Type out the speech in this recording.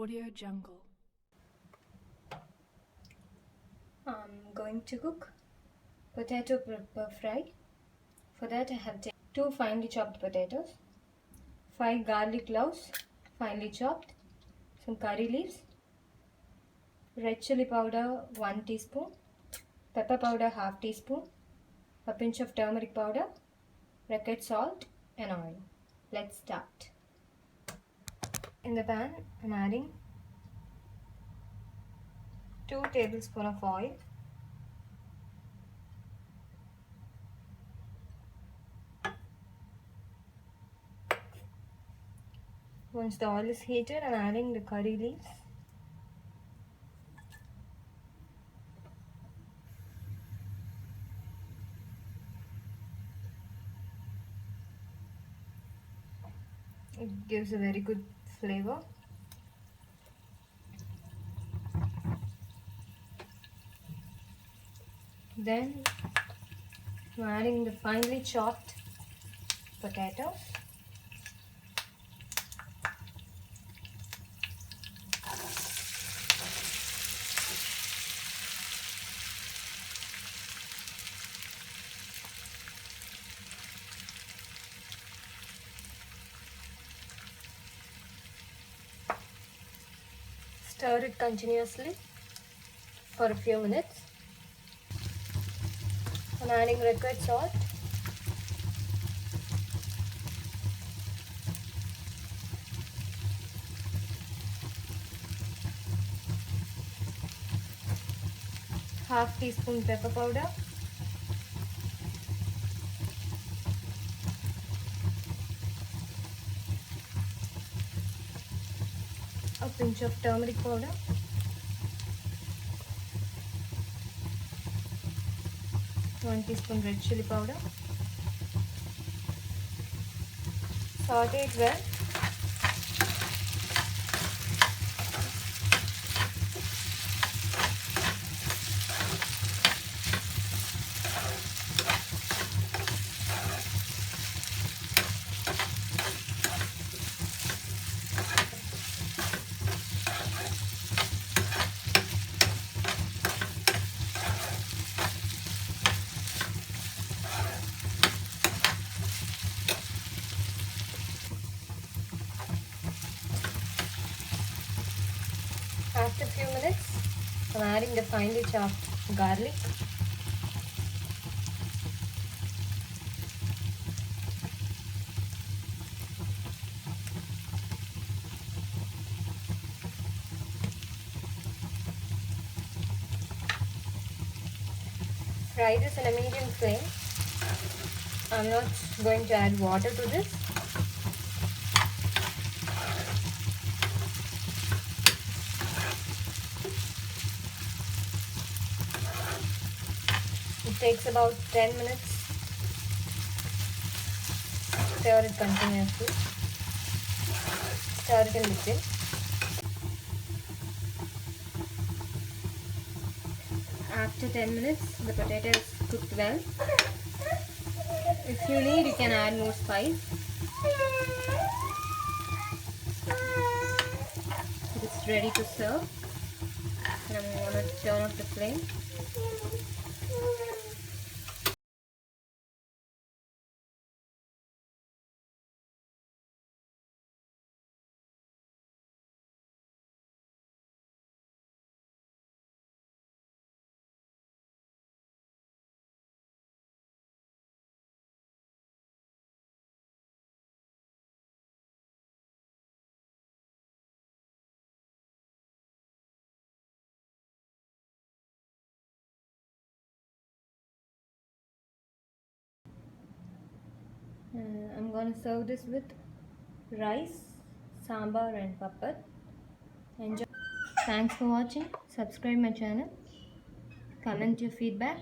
Audio Jungle. I'm going to cook potato pepper fry. For that I have taken 2 finely chopped potatoes, 5 garlic cloves finely chopped, some curry leaves, red chili powder 1 teaspoon, pepper powder half teaspoon, a pinch of turmeric powder, record salt and oil. Let's start. In the pan I'm adding 2 tablespoons of oil. Once the oil is heated, I'm adding the curry leaves. It gives a very good flavor. Then I'm adding the finely chopped potatoes. Stir it continuously for a few minutes. I'm adding record salt, half teaspoon pepper powder, a pinch of turmeric powder, one teaspoon red chili powder. Saute it well. After a few minutes, I'm adding the finely chopped garlic. Fry this in a medium flame. I'm not going to add water to this. It takes about 10 minutes. Stir it continuously. Stir it in between. After 10 minutes, the potato is cooked well. If you need, you can add more spice. It is ready to serve. And I'm going to turn off the flame. I'm going to serve this with rice, sambar and papad. Enjoy. Thanks for watching. Subscribe my channel. Comment your feedback.